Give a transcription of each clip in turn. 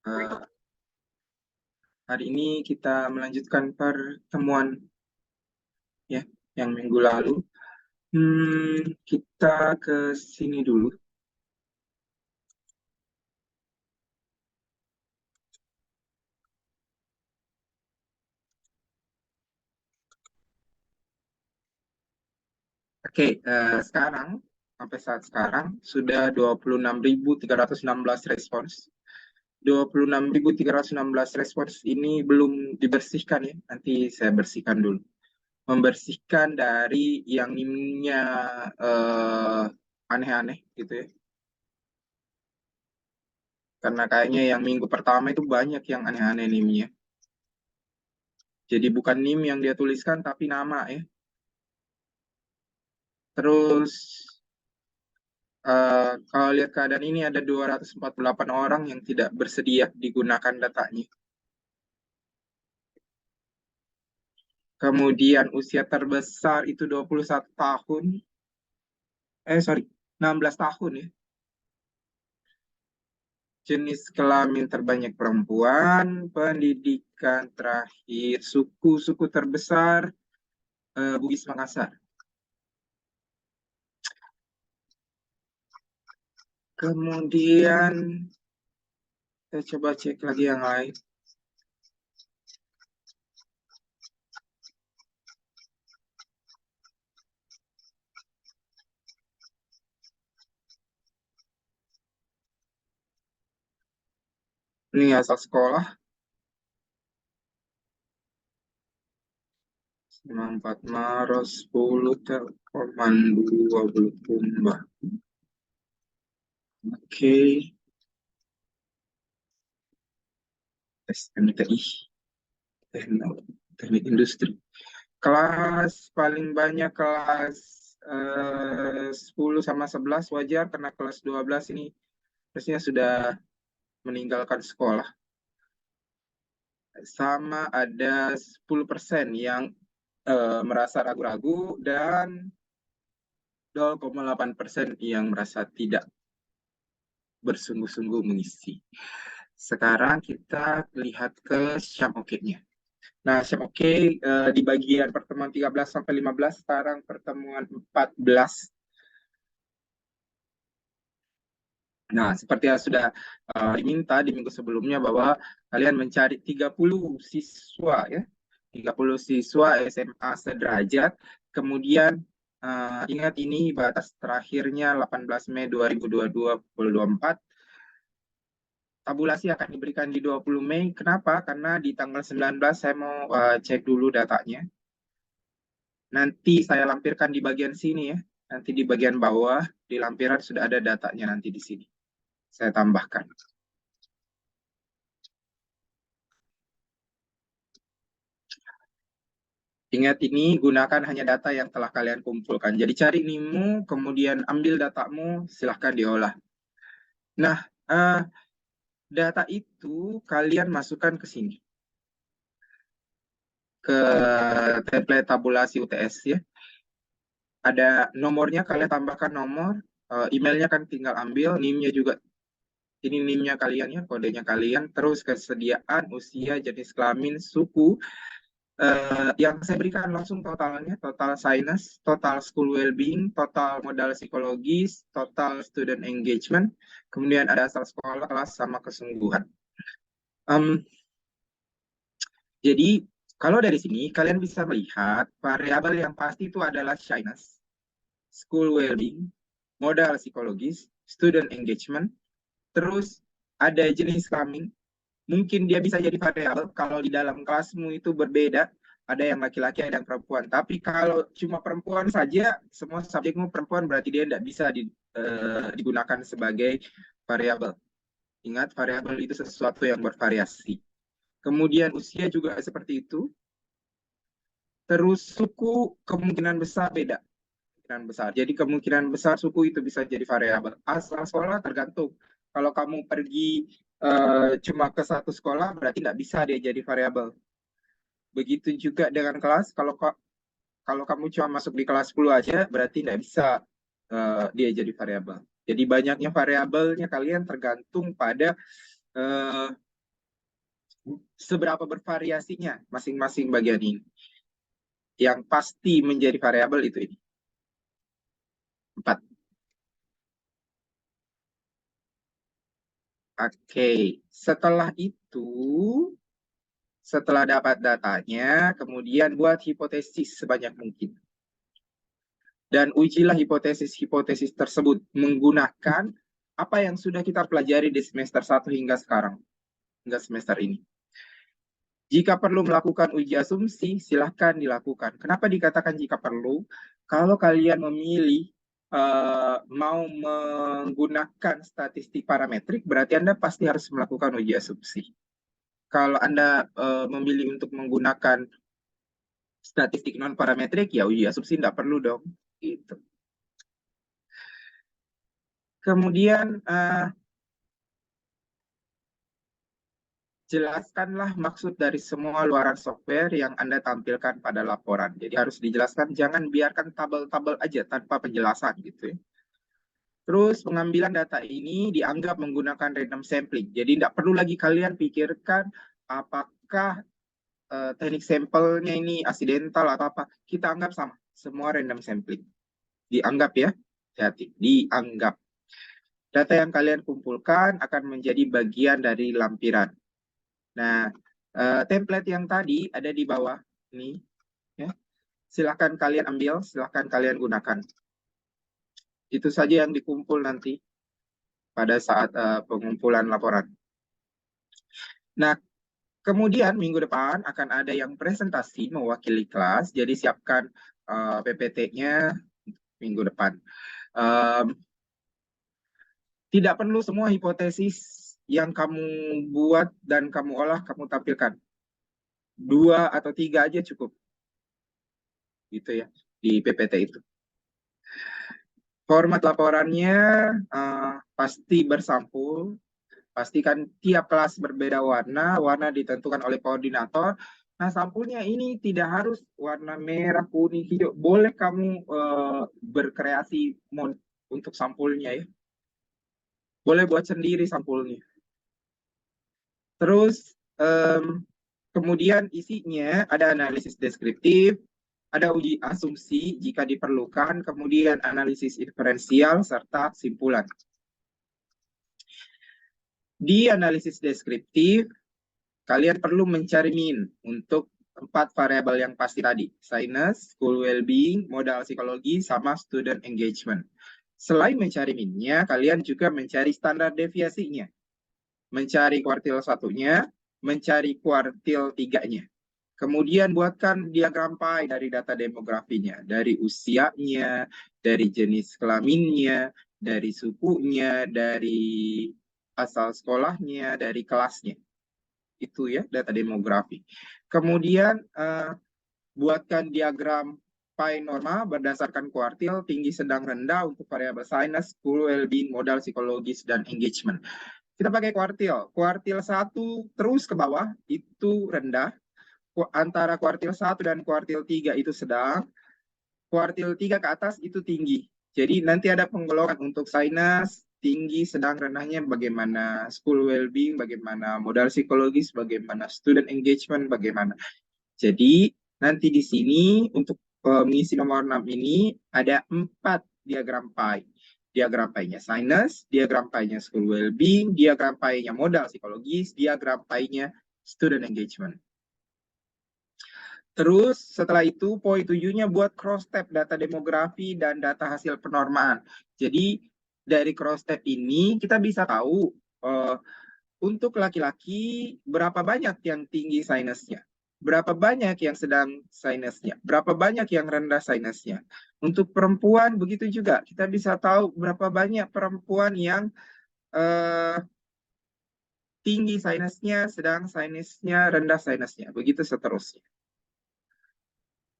Eh, Hari ini kita melanjutkan pertemuan ya yang minggu lalu. Kita ke sini dulu. Oke, sekarang sampai saat sekarang sudah 26.316 respons. 26.316 respons ini belum dibersihkan ya. Nanti saya bersihkan dulu. Membersihkan dari yang nimnya aneh-aneh gitu ya. Karena kayaknya yang minggu pertama itu banyak yang aneh-aneh nimnya. Jadi bukan NIM yang dia tuliskan, tapi nama ya. Terus kalau lihat keadaan ini ada 248 orang yang tidak bersedia digunakan datanya. Kemudian usia terbesar itu 21 tahun. Sorry, 16 tahun ya. Jenis kelamin terbanyak perempuan, pendidikan terakhir, suku terbesar Bugis Makassar. Kemudian saya coba cek lagi yang lain. Ini asal sekolah 4 Maret 10 Telkoman 2 Bulukumba. Oke. SMTI. Teknik Industri. Kelas paling banyak kelas 10 sama 11 wajar karena kelas 12 ini harusnya sudah meninggalkan sekolah. Sama ada 10% yang merasa ragu-ragu dan 0,8% yang merasa tidak bersungguh-sungguh mengisi. Sekarang kita lihat ke Syam-Oke-nya. Nah, Syam-Oke di bagian pertemuan 13 sampai 15, sekarang pertemuan 14. Nah, seperti yang sudah diminta di minggu sebelumnya bahwa kalian mencari 30 siswa ya. 30 siswa SMA sederajat. Kemudian ingat ini batas terakhirnya 18 Mei 2022 pukul 24. Tabulasi akan diberikan di 20 Mei. Kenapa? Karena di tanggal 19 saya mau cek dulu datanya. Nanti saya lampirkan di bagian sini ya. Nanti di bagian bawah, di lampiran sudah ada datanya nanti di sini. Saya tambahkan. Ingat ini gunakan hanya data yang telah kalian kumpulkan. Jadi cari NIMmu, kemudian ambil datamu, silahkan diolah. Nah, data itu kalian masukkan ke sini. Ke template tabulasi UTS ya. Ada nomornya, kalian tambahkan nomor, emailnya kan tinggal ambil, NIM-nya juga, ini NIM-nya kalian ya, kodenya kalian, terus kesediaan, usia, jenis kelamin, suku, yang saya berikan langsung totalnya, total sinus, total school well-being, total modal psikologis, total student engagement, kemudian ada asal sekolah, kelas, sama kesungguhan. Jadi kalau dari sini kalian bisa melihat variabel yang pasti itu adalah shyness, school well-being, modal psikologis, student engagement, terus ada jenis kelamin. Mungkin dia bisa jadi variabel kalau di dalam kelasmu itu berbeda, ada yang laki-laki, ada yang perempuan. Tapi kalau cuma perempuan saja, semua subjekmu perempuan, berarti dia tidak bisa digunakan sebagai variabel. Ingat, variabel itu sesuatu yang bervariasi. Kemudian usia juga seperti itu. Terus suku kemungkinan besar beda. Kemungkinan besar. Jadi kemungkinan besar suku itu bisa jadi variabel. Asal sekolah tergantung. Kalau kamu pergi cuma ke satu sekolah, berarti tidak bisa dia jadi variabel. Begitu juga dengan kelas, kalau kamu cuma masuk di kelas 10 aja, berarti tidak bisa dia jadi variabel. Jadi banyaknya variabelnya kalian tergantung pada seberapa bervariasinya masing-masing bagian ini. Yang pasti menjadi variabel itu ini. 4. Oke, setelah dapat datanya, kemudian buat hipotesis sebanyak mungkin. Dan ujilah hipotesis-hipotesis tersebut menggunakan apa yang sudah kita pelajari di semester 1 hingga sekarang, hingga semester ini. Jika perlu melakukan uji asumsi, silahkan dilakukan. Kenapa dikatakan jika perlu? Kalau kalian memilih mau menggunakan statistik parametrik, berarti Anda pasti harus melakukan uji asumsi. Kalau Anda memilih untuk menggunakan statistik non-parametrik, ya uji asumsi tidak perlu dong. Gitu. Kemudian, jelaskanlah maksud dari semua luaran software yang Anda tampilkan pada laporan. Jadi harus dijelaskan, jangan biarkan tabel-tabel aja tanpa penjelasan gitu ya. Terus pengambilan data ini dianggap menggunakan random sampling. Jadi tidak perlu lagi kalian pikirkan apakah teknik sampelnya ini aksidental atau apa. Kita anggap sama, semua random sampling. Dianggap ya, hati-hati, dianggap. Data yang kalian kumpulkan akan menjadi bagian dari lampiran. Nah, template yang tadi ada di bawah ini, ya. Silahkan kalian ambil, silahkan kalian gunakan. Itu saja yang dikumpul nanti pada saat pengumpulan laporan. Nah, kemudian minggu depan akan ada yang presentasi mewakili kelas, jadi siapkan PPT-nya minggu depan. Tidak perlu semua hipotesis yang kamu buat dan kamu olah, kamu tampilkan. 2 atau 3 aja cukup. Gitu ya, di PPT itu. Format laporannya pasti bersampul. Pastikan tiap kelas berbeda warna. Warna ditentukan oleh koordinator. Nah, sampulnya ini tidak harus warna merah, kuning, hijau. Boleh kamu berkreasi untuk sampulnya ya. Boleh buat sendiri sampulnya. Terus, kemudian isinya ada analisis deskriptif, ada uji asumsi jika diperlukan, kemudian analisis inferensial, serta kesimpulan. Di analisis deskriptif, kalian perlu mencari min untuk 4 variabel yang pasti tadi. Sinus, school well-being, modal psikologi, sama student engagement. Selain mencari minnya, kalian juga mencari standar deviasinya. Mencari kuartil 1-nya, mencari kuartil 3-nya. Kemudian buatkan diagram pie dari data demografinya, dari usianya, dari jenis kelaminnya, dari sukunya, dari asal sekolahnya, dari kelasnya. Itu ya, data demografi. Kemudian buatkan diagram pie norma berdasarkan kuartil, tinggi, sedang, rendah untuk variabel sinus, school well-being, modal psikologis, dan engagement. Kita pakai kuartil. Kuartil 1 terus ke bawah itu rendah. Antara kuartil 1 dan kuartil 3 itu sedang, kuartil 3 ke atas itu tinggi. Jadi nanti ada penggolongan untuk sinus, tinggi, sedang, rendahnya bagaimana, school well-being, bagaimana modal psikologis, bagaimana student engagement, bagaimana. Jadi nanti di sini untuk mengisi nomor 6 ini ada 4 diagram pie. Diagram pie-nya sinus, diagram pie-nya school well-being, diagram pie-nya modal psikologis, diagram pie-nya student engagement. Terus setelah itu poin 7-nya buat cross-tab data demografi dan data hasil penormaan. Jadi dari cross-tab ini kita bisa tahu untuk laki-laki berapa banyak yang tinggi sinusnya, berapa banyak yang sedang sinusnya, berapa banyak yang rendah sinusnya. Untuk perempuan begitu juga, kita bisa tahu berapa banyak perempuan yang tinggi sinusnya, sedang sinusnya, rendah sinusnya, begitu seterusnya.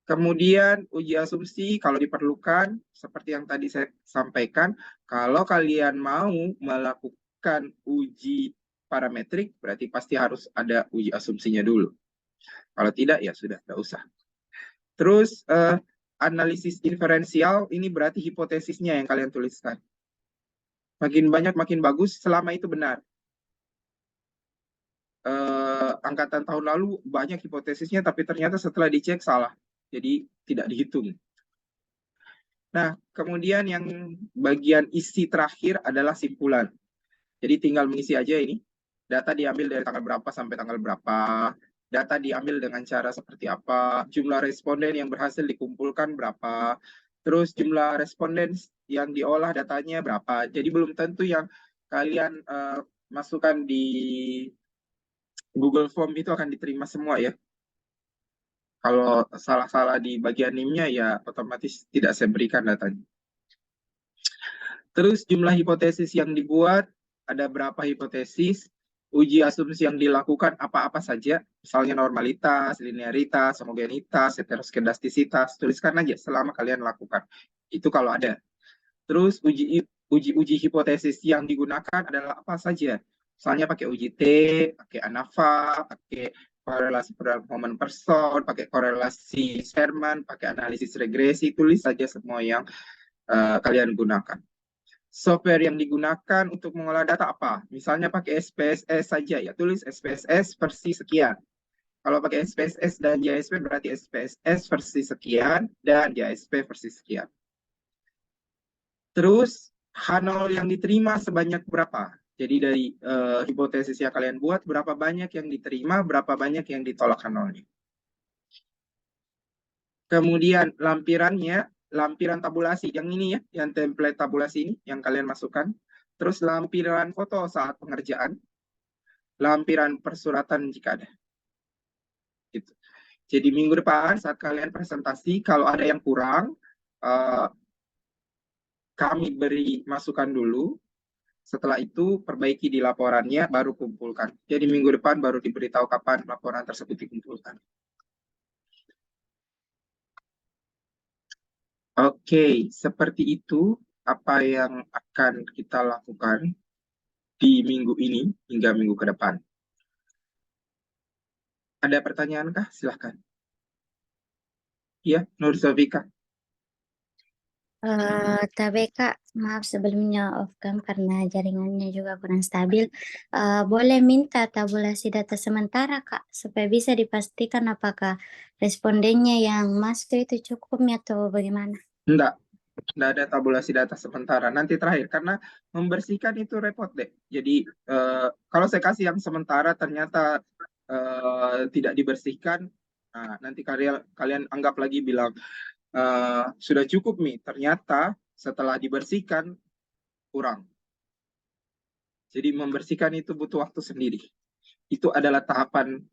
Kemudian uji asumsi kalau diperlukan, seperti yang tadi saya sampaikan, kalau kalian mau melakukan uji parametrik, berarti pasti harus ada uji asumsinya dulu. Kalau tidak, ya sudah, tidak usah. Terus analisis inferensial, ini berarti hipotesisnya yang kalian tuliskan. Makin banyak, makin bagus, selama itu benar. angkatan tahun lalu banyak hipotesisnya, tapi ternyata setelah dicek salah. Jadi tidak dihitung. Nah, kemudian yang bagian isi terakhir adalah simpulan. Jadi tinggal mengisi aja ini. Data diambil dari tanggal berapa sampai tanggal berapa. Data diambil dengan cara seperti apa. Jumlah responden yang berhasil dikumpulkan berapa. Terus jumlah responden yang diolah datanya berapa. Jadi belum tentu yang kalian masukkan di Google Form itu akan diterima semua ya. Kalau salah-salah di bagian NIM-nya ya otomatis tidak saya berikan datanya. Terus jumlah hipotesis yang dibuat, ada berapa hipotesis, uji asumsi yang dilakukan apa-apa saja, misalnya normalitas, linearitas, homogenitas, heteroskedastisitas, tuliskan aja selama kalian lakukan. Itu kalau ada. Terus uji hipotesis yang digunakan adalah apa saja. Misalnya pakai uji T, pakai ANAVA, pakai korelasi performance person, pakai korelasi Sherman, pakai analisis regresi, tulis saja semua yang kalian gunakan. Software yang digunakan untuk mengolah data apa? Misalnya pakai SPSS saja, ya tulis SPSS versi sekian. Kalau pakai SPSS dan JSP berarti SPSS versi sekian dan JSP versi sekian. Terus H0 yang diterima sebanyak berapa? Jadi dari hipotesis yang kalian buat, berapa banyak yang diterima, berapa banyak yang ditolak H0-nya. Kemudian lampirannya, lampiran tabulasi yang ini ya, yang template tabulasi ini yang kalian masukkan. Terus lampiran foto saat pengerjaan, lampiran persuratan jika ada. Gitu. Jadi minggu depan saat kalian presentasi, kalau ada yang kurang, kami beri masukan dulu. Setelah itu perbaiki di laporannya, baru kumpulkan. Jadi minggu depan baru diberitahu kapan laporan tersebut dikumpulkan. Oke, seperti itu apa yang akan kita lakukan di minggu ini hingga minggu ke depan. Ada pertanyaan kah? Silahkan. Iya, Nur Zafika. Tapi Kak, maaf sebelumnya off cam karena jaringannya juga kurang stabil. Boleh minta tabulasi data sementara Kak, supaya bisa dipastikan apakah respondennya yang masuk itu cukup atau bagaimana? Enggak ada tabulasi data sementara. Nanti terakhir, karena membersihkan itu repot deh. Jadi kalau saya kasih yang sementara ternyata tidak dibersihkan, nah, nanti kalian anggap lagi bilang sudah cukup nih. Ternyata setelah dibersihkan kurang. Jadi membersihkan itu butuh waktu sendiri. Itu adalah tahapan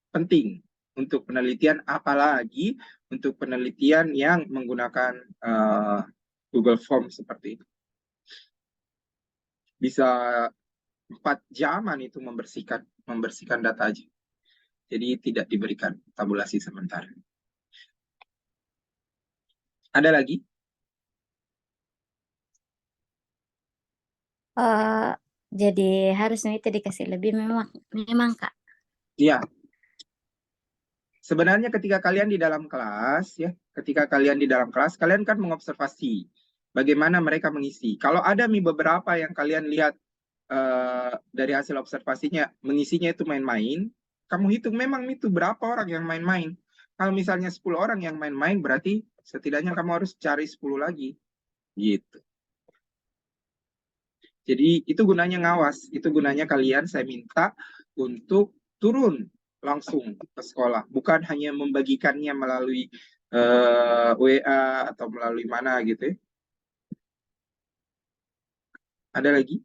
penting untuk penelitian, apalagi untuk penelitian yang menggunakan Google Form seperti itu. Bisa 4 jaman itu membersihkan data aja. Jadi tidak diberikan tabulasi sementara. Ada lagi? Eh, jadi harusnya itu dikasih lebih memang Kak. Iya. Sebenarnya ketika kalian di dalam kelas, ya, ketika kalian di dalam kelas, kalian kan mengobservasi bagaimana mereka mengisi. Kalau ada beberapa yang kalian lihat dari hasil observasinya mengisinya itu main-main, kamu hitung memang itu berapa orang yang main-main. Kalau misalnya 10 orang yang main-main, berarti setidaknya kamu harus cari 10 lagi. Gitu. Jadi itu gunanya ngawas, itu gunanya kalian saya minta untuk turun langsung ke sekolah, bukan hanya membagikannya melalui WA atau melalui mana gitu ya. Ada lagi?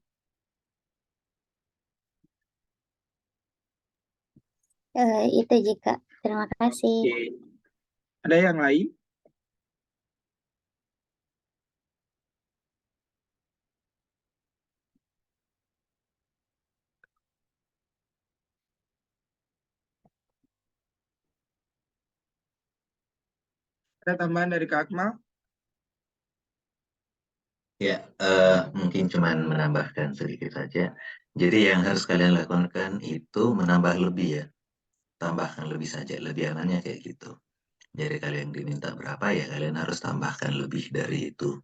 Itu jika. Terima kasih. Oke. Ada yang lain? Ada tambahan dari Kak Akmal? Ya, mungkin cuman menambahkan sedikit saja. Jadi yang harus kalian lakukan itu menambah lebih ya. Tambahkan lebih saja, lebih amannya kayak gitu. Jadi kalian diminta berapa ya kalian harus tambahkan lebih dari itu.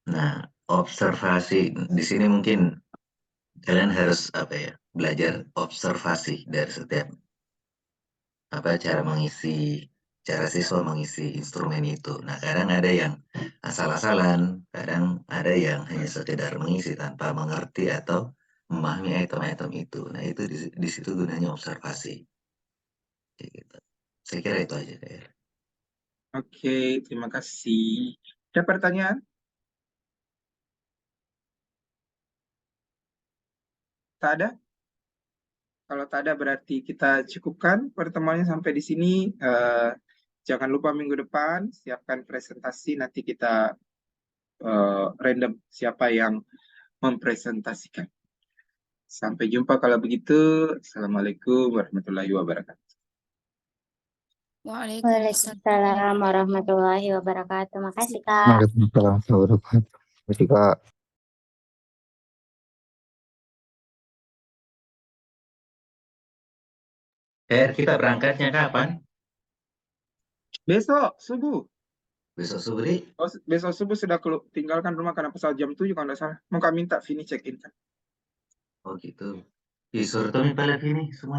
Nah, observasi di sini mungkin kalian harus apa ya, belajar observasi dari setiap cara siswa mengisi instrumen itu. Nah, kadang ada yang asal-asalan, kadang ada yang hanya sekedar mengisi tanpa mengerti atau memahami item-item itu. Nah, itu di situ gunanya observasi. Kayak gitu. Saya kira itu aja, Kak. Oke, terima kasih. Ada pertanyaan? Tak ada? Kalau tak ada berarti kita cukupkan pertemuannya sampai di sini. Jangan lupa minggu depan siapkan presentasi. Nanti kita random siapa yang mempresentasikan. Sampai jumpa kalau begitu. Assalamualaikum warahmatullahi wabarakatuh. Waalaikumsalam warahmatullahi wabarakatuh. Makasih, Kak. Waalaikumsalam warahmatullahi wabarakatuh. Terima kasih, Kak. Kita berangkatnya kapan? Besok subuh. Besok subuh, Dik? Oh, besok subuh sudah tinggalkan rumah karena pesawat jam 7 kalau nggak salah. Mau kak minta Vini check in kan? Oh gitu. Disuruh Tommy balik ini semua.